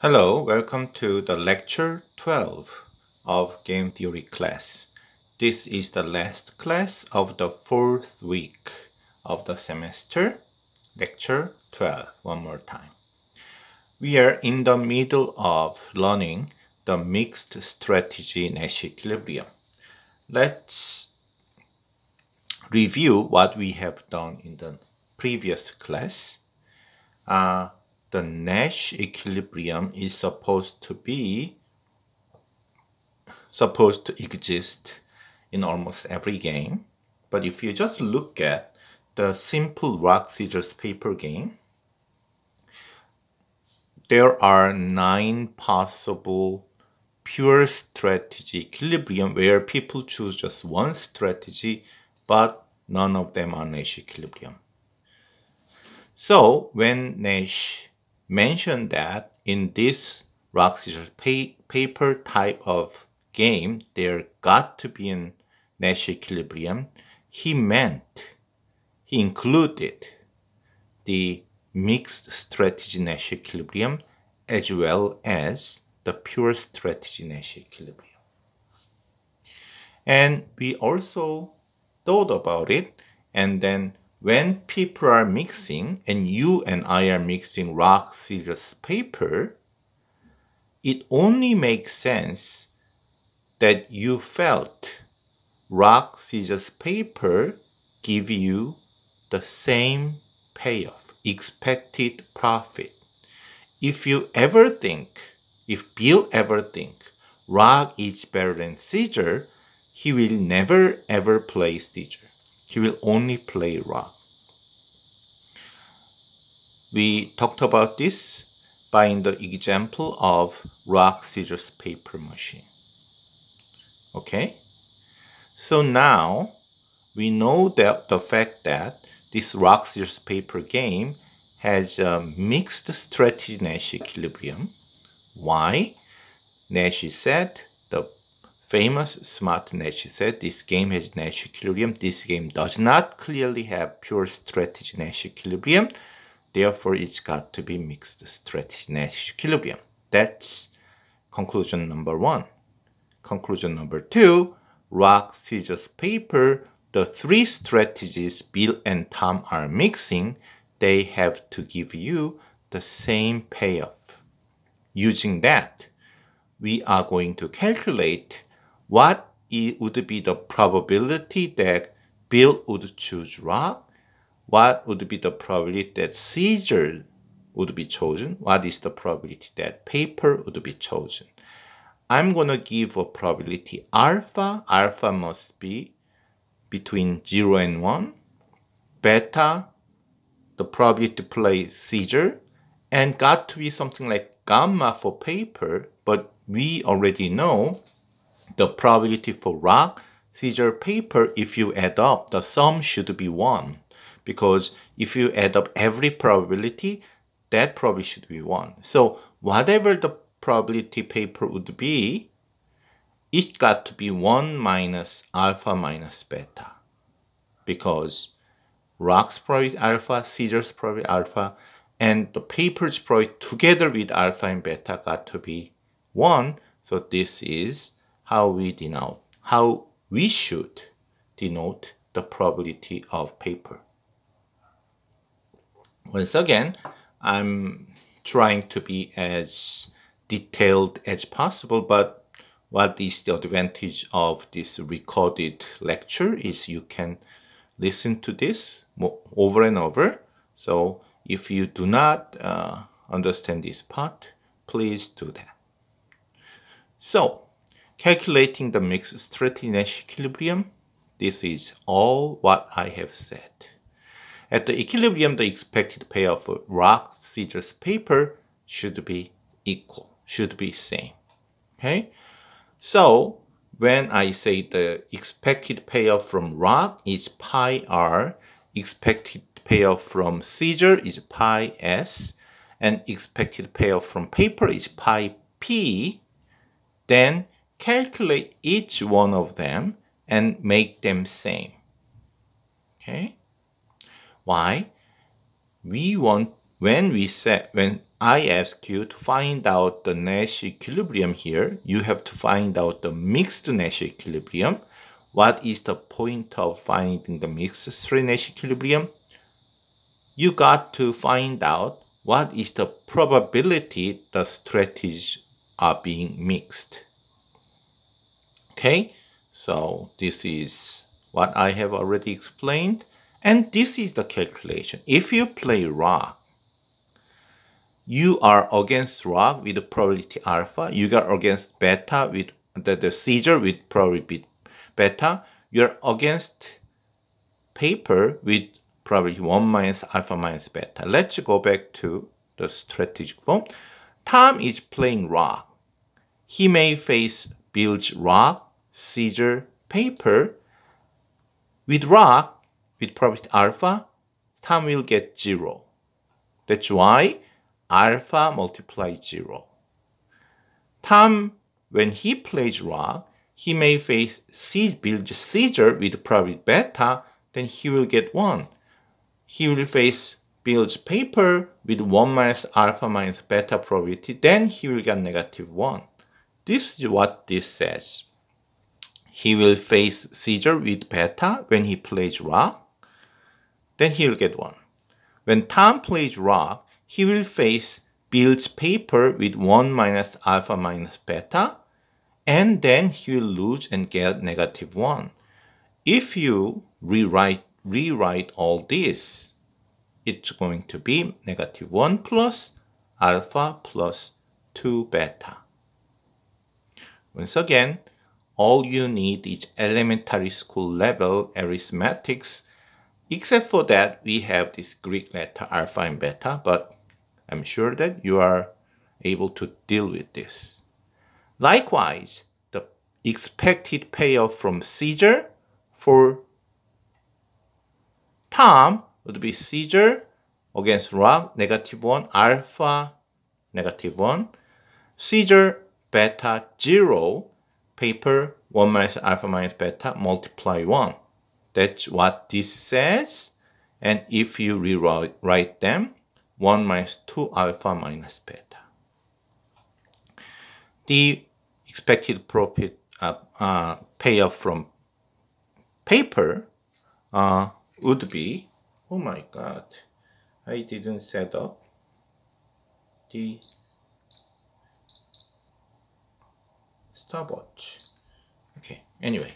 Hello, welcome to the lecture 12 of game theory class. This is the last class of the fourth week of the semester, lecture 12, one more time. We are in the middle of learning the mixed strategy Nash equilibrium. Let's review what we have done in the previous class. The Nash equilibrium is supposed to exist in almost every game. But if you just look at the simple rock, scissors, paper game, there are 9 possible pure strategy equilibrium where people choose just one strategy, but none of them are Nash equilibrium. So when Nash mentioned that in this rock, scissors, paper type of game, there got to be an Nash equilibrium, he included the mixed strategy Nash equilibrium as well as the pure strategy Nash equilibrium. And we also thought about it, and then when people are mixing, and you and I are mixing rock, scissors, paper, it only makes sense that you felt rock, scissors, paper give you the same payoff, expected profit. If Bill ever think rock is better than scissors, he will never ever play scissors. He will only play rock. We talked about this by the example of rock, scissors, paper machine. Okay? So now we know that the fact that this rock, scissors, paper game has a mixed strategy Nash equilibrium. Why? Nash said, the famous smart Nash said, this game has Nash equilibrium. This game does not clearly have pure strategy Nash equilibrium. Therefore, it's got to be mixed strategy Nash equilibrium. That's conclusion number 1. Conclusion number 2, rock, scissors, paper, the 3 strategies Bill and Tom are mixing, they have to give you the same payoff. Using that, we are going to calculate what would be the probability that Bill would choose rock, what would be the probability that scissors would be chosen, what is the probability that paper would be chosen. I'm going to give a probability alpha. Alpha must be between 0 and 1. Beta, the probability to play scissors, and got to be something like gamma for paper, but we already know the probability for rock, scissors, paper, if you add up, the sum should be 1. Because if you add up every probability, that probably should be 1. So whatever the probability paper would be, it got to be 1 minus alpha minus beta. Because rock's probability alpha, scissors probability alpha, and the paper's probability together with alpha and beta got to be 1. So this is how we should denote the probability of paper. Once again, I'm trying to be as detailed as possible, but what is the advantage of this recorded lecture is you can listen to this over and over. So if you do not understand this part, please do that. So calculating the mixed strategy Nash equilibrium, this is all what I have said. At the equilibrium, the expected payoff for rock, scissors, paper should be equal, should be same. Okay? So when I say the expected payoff from rock is pi r, expected payoff from scissors is pi s, and expected payoff from paper is pi p, then calculate each one of them and make them same. Okay? Why? When I ask you to find out the Nash equilibrium here, you have to find out the mixed Nash equilibrium. What is the point of finding the mixed three Nash equilibrium? You got to find out what is the probability the strategies are being mixed. Okay, so this is what I have already explained, and this is the calculation. If you play rock, you are against rock with probability alpha, you are against beta with the seizure with probability beta, you're against paper with probability 1 minus alpha minus beta. Let's go back to the strategic form. Tom is playing rock. He may face bilge rock, seizure, paper. With rock, with probability alpha, Tom will get 0. That's why alpha multiplies 0. Tom, when he plays rock, he may face bilge seizure with probability beta, then he will get 1. He will face bilge paper with 1 minus alpha minus beta probability, then he will get negative 1. This is what this says. He will face seizure with beta when he plays rock, then he will get 1. When Tom plays rock, he will face bilge paper with 1 minus alpha minus beta, and then he will lose and get negative 1. If you rewrite all this, it's going to be negative 1 plus alpha plus 2 beta. Once again, all you need is elementary school level arithmetics, except for that we have this Greek letter alpha and beta, but I'm sure that you are able to deal with this. Likewise, the expected payoff from seizure for Tom would be seizure against rock, negative 1, alpha, negative 1, seizure, beta, 0, paper, 1 minus alpha minus beta, multiply 1. That's what this says. And if you rewrite them, 1 minus 2 alpha minus beta. The expected profit payoff from paper would be, oh my god, I didn't set up the stopwatch. Okay, anyway,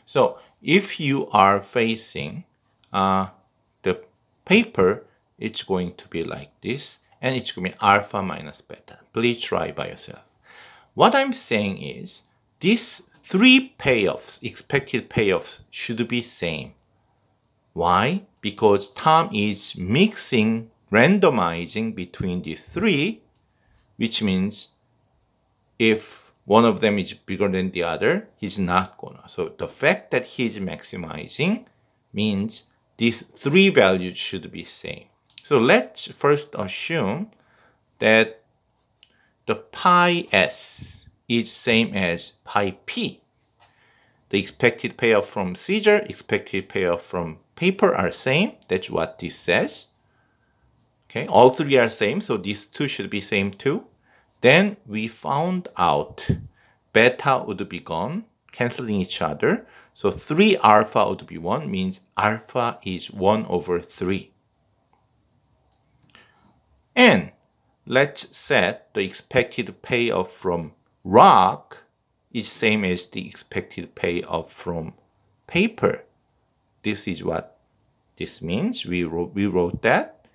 so if you are facing the paper, it's going to be like this, and it's going to be alpha minus beta. Please try by yourself. What I'm saying is, these three payoffs, expected payoffs, should be same. Why? Because Tom is mixing, randomizing between the three, which means if one of them is bigger than the other, he's not gonna. So the fact that he's maximizing means these three values should be same. So let's first assume that the pi s is same as pi p. The expected payoff from seizure, expected payoff from paper are same. That's what this says. Okay, all three are same, so these two should be same too. Then we found out beta would be gone, canceling each other. So 3 alpha would be 1, means alpha is 1 over 3. And let's set the expected payoff from rock is same as the expected payoff from paper. This is what this means. We wrote that.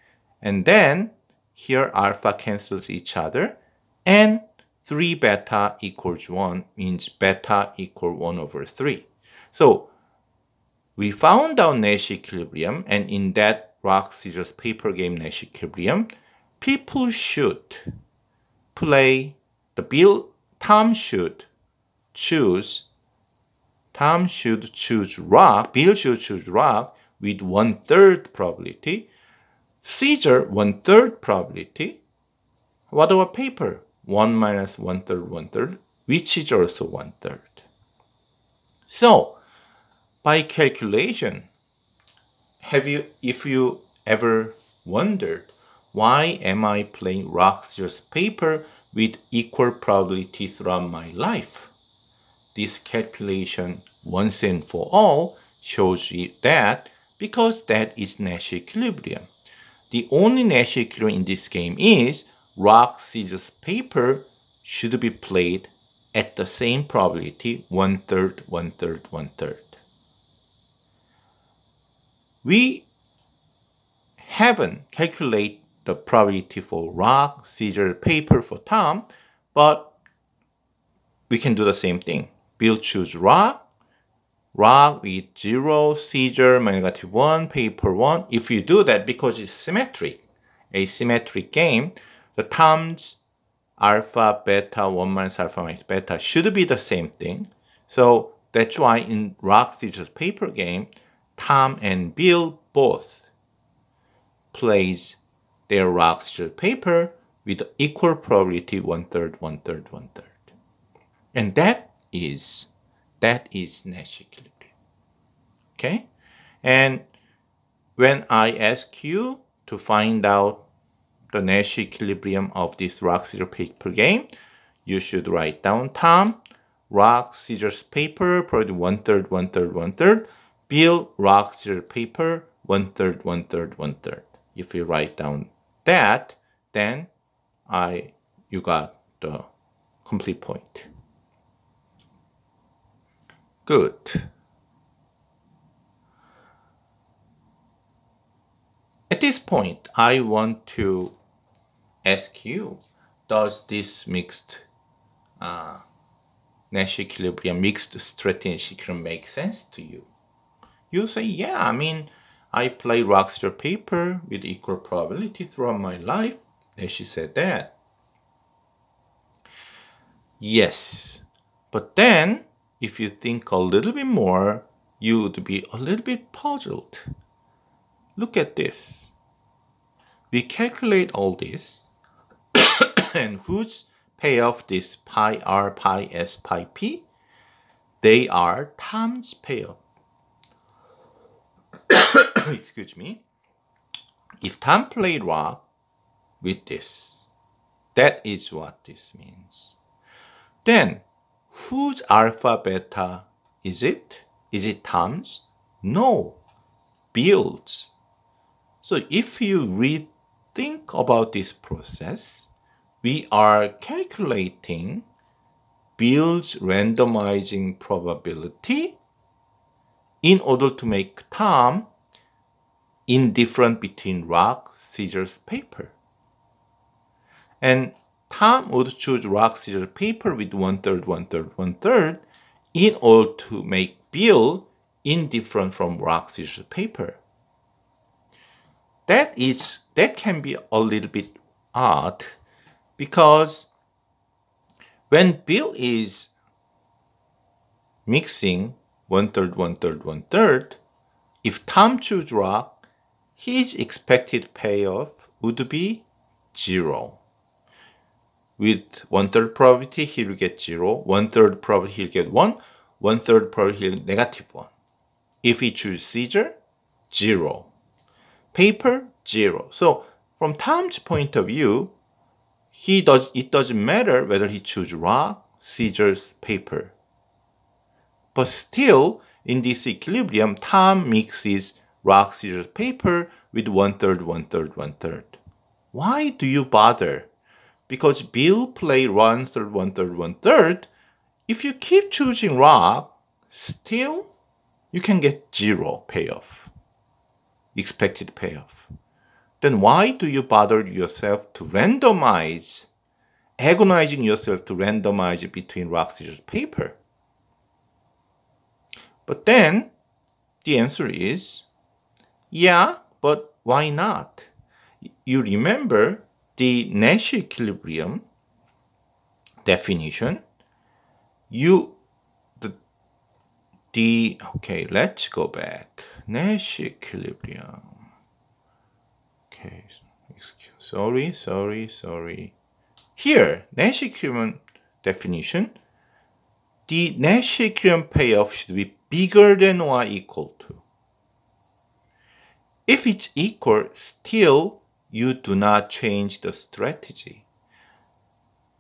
And then here alpha cancels each other. And 3 beta equals 1 means beta equal 1 over 3. So we found out Nash equilibrium, and in that rock, scissors, paper game Nash equilibrium, people should play the bill. Tom should choose rock, Bill should choose rock with 1/3 probability, seizure 1/3 probability. What about paper? 1 minus 1/3, 1/3, which is also 1/3. So, by calculation, if you ever wondered why am I playing rock, scissors, paper with equal probability throughout my life? This calculation once and for all shows you that because that is Nash equilibrium. The only Nash equilibrium in this game is rock, scissors, paper should be played at the same probability, 1/3, 1/3, 1/3. We haven't calculated the probability for rock, scissors, paper for Tom, but we can do the same thing. Bill choose rock with 0, scissors -1, paper 1. If you do that, because it's symmetric, a symmetric game, the Tom's alpha, beta, 1 minus alpha minus beta should be the same thing. So that's why in rock, scissors, paper game, Tom and Bill both plays their rock, scissors, paper with equal probability 1/3, 1/3, 1/3. And that is Nash equilibrium. Okay? And when I ask you to find out the Nash equilibrium of this rock, scissors, paper game, you should write down Tom, rock, scissors, paper, probably 1/3, 1/3, 1/3. Bill, rock, scissors, paper, 1/3, 1/3, 1/3. If you write down that, then you got the complete point. Good. At this point, I want to ask you, does this mixed Nash equilibrium, mixed strategy equilibrium make sense to you? You say, yeah, I mean, I play rock, scissors, paper with equal probability throughout my life. Nash said that. Yes, but then if you think a little bit more, you would be a little bit puzzled. Look at this. We calculate all this, and whose payoff this pi r, pi s, pi p? They are Tom's payoff. Excuse me. If Tom played rock with this, that is what this means. Then, whose alpha, beta is it? Is it Tom's? No, Bill's. So if you think about this process, we are calculating Bill's randomizing probability in order to make Tom indifferent between rock, scissors, paper. And Tom would choose rock, scissors, paper with 1/3, 1/3, 1/3 in order to make Bill indifferent from rock, scissors, paper. That can be a little bit odd because when Bill is mixing 1/3, 1/3, 1/3, if Tom chooses rock, his expected payoff would be 0. With 1/3 probability, he will get 0. 1/3 probability, he'll get 1. 1/3 probability, he'll get -1. If he chooses scissors, 0. Paper, 0. So from Tom's point of view, it doesn't matter whether he chooses rock, scissors, paper. But still, in this equilibrium, Tom mixes rock, scissors, paper with 1/3, 1/3, 1/3. Why do you bother? Because Bill played 1/3, 1/3, 1/3. If you keep choosing rock, still you can get 0 payoff, expected payoff. Then why do you bother yourself to randomize, agonizing yourself to randomize between rock, scissors, paper? But then the answer is, yeah, but why not? You remember the Nash equilibrium definition. Okay, let's go back. Nash equilibrium. Okay, sorry. Here, Nash equilibrium definition. The Nash equilibrium payoff should be bigger than or equal to. If it's equal, still you do not change the strategy.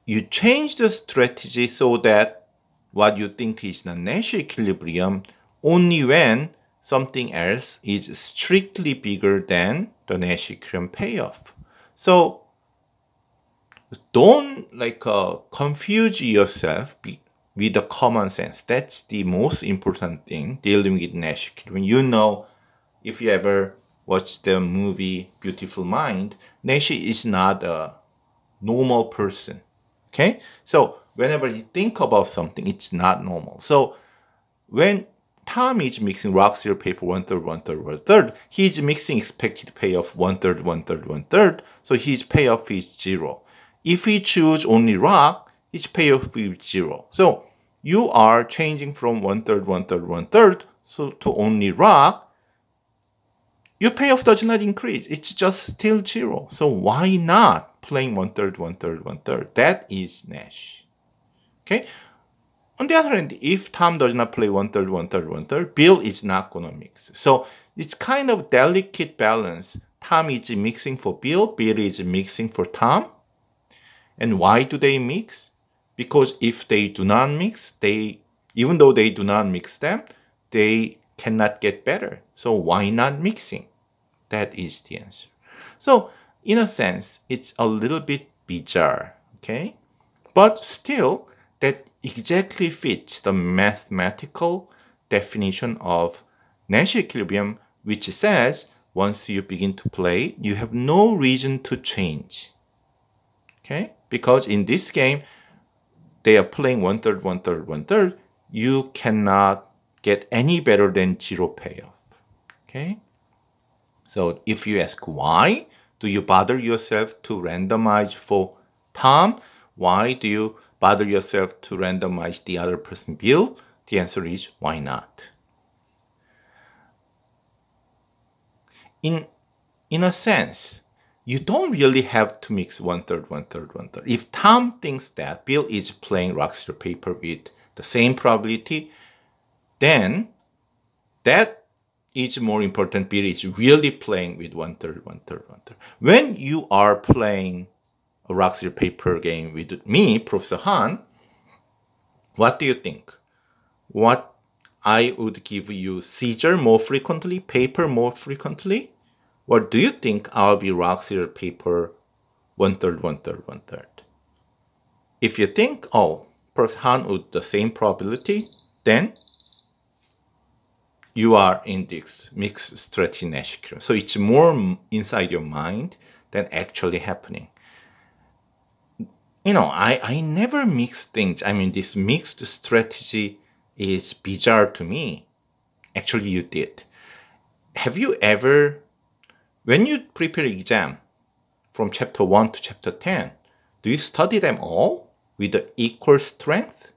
You change the strategy so that what you think is the Nash equilibrium only when something else is strictly bigger than the Nash equilibrium payoff. So don't confuse yourself with the common sense. That's the most important thing dealing with Nash equilibrium. You know, if you ever watch the movie Beautiful Mind, Nash is not a normal person. Okay? So whenever you think about something, it's not normal. So when Tom is mixing rock, scissors, paper, 1/3, 1/3, 1/3, he's mixing expected payoff 1/3, 1/3, 1/3. So his payoff is 0. If he choose only rock, his payoff is 0. So you are changing from 1/3, 1/3, 1/3 so to only rock. Your payoff does not increase. It's just still 0. So why not playing 1/3, 1/3, 1/3? That is Nash. Okay. On the other hand, if Tom does not play 1/3, 1/3, 1/3, Bill is not going to mix. So it's kind of delicate balance. Tom is mixing for Bill, Bill is mixing for Tom. And why do they mix? Because if they do not mix, even though they do not mix them, they cannot get better. So why not mixing? That is the answer. So in a sense, it's a little bit bizarre, okay? But still, that exactly fits the mathematical definition of Nash equilibrium, which says once you begin to play, you have no reason to change. Okay? Because in this game, they are playing 1/3, 1/3, 1/3. You cannot get any better than 0 payoff. Okay? So if you ask why do you bother yourself to randomize for Tom? Why do you bother yourself to randomize the other person, Bill? The answer is why not? In a sense, you don't really have to mix 1/3, 1/3, 1/3. If Tom thinks that Bill is playing rock, scissors, paper with the same probability, then that is more important. Bill is really playing with 1/3, 1/3, 1/3. When you are playing a rock, scissors, paper game with me, Professor Han, what do you think? What I would give you scissors more frequently, paper more frequently? Or do you think I'll be rock, scissors, paper 1/3, 1/3, 1/3? If you think, oh, Professor Han with the same probability, then you are in this mixed strategy Nash equilibrium. So it's more inside your mind than actually happening. You know, I never mix things. I mean, this mixed strategy is bizarre to me. Actually, you did. Have you ever, when you prepare exam from chapter 1 to chapter 10, do you study them all with the equal strength?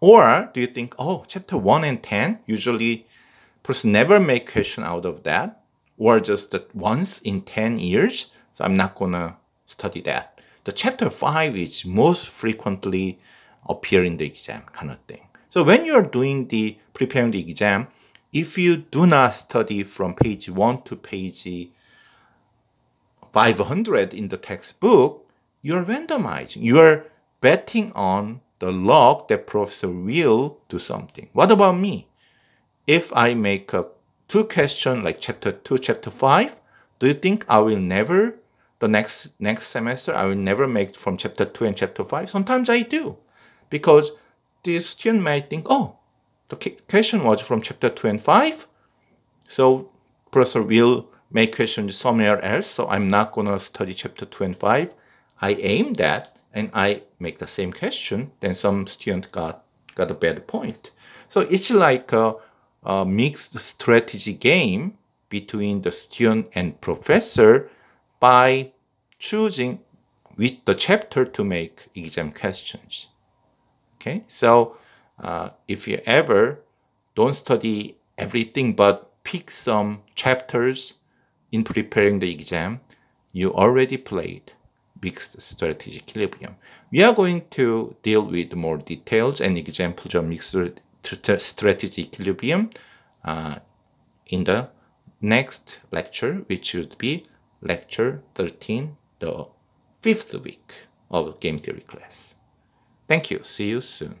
Or do you think, oh, chapter 1 and 10, usually person never make question out of that, or just that once in 10 years, so I'm not gonna study that. The chapter 5 is most frequently appear in the exam kind of thing. So when you are doing the preparing the exam, if you do not study from page 1 to page 500 in the textbook, you're randomizing. You are betting on the luck that professor will do something. What about me? If I make a 2 questions like chapter 2, chapter 5, do you think I will never, the next semester, I will never make from chapter 2 and chapter 5? Sometimes I do. Because the student might think, oh, the question was from chapter 2 and 5. So professor will make questions somewhere else. So I'm not going to study chapter 2 and 5. I aim that and I make the same question. Then some student got a bad point. So it's like a mixed strategy game between the student and professor by choosing which the chapter to make exam questions. Okay, so if you ever don't study everything but pick some chapters in preparing the exam, you already played mixed strategy equilibrium. We are going to deal with more details and examples of mixed strategy equilibrium in the next lecture, which would be lecture 13, the 5th week of game theory class. Thank you. See you soon.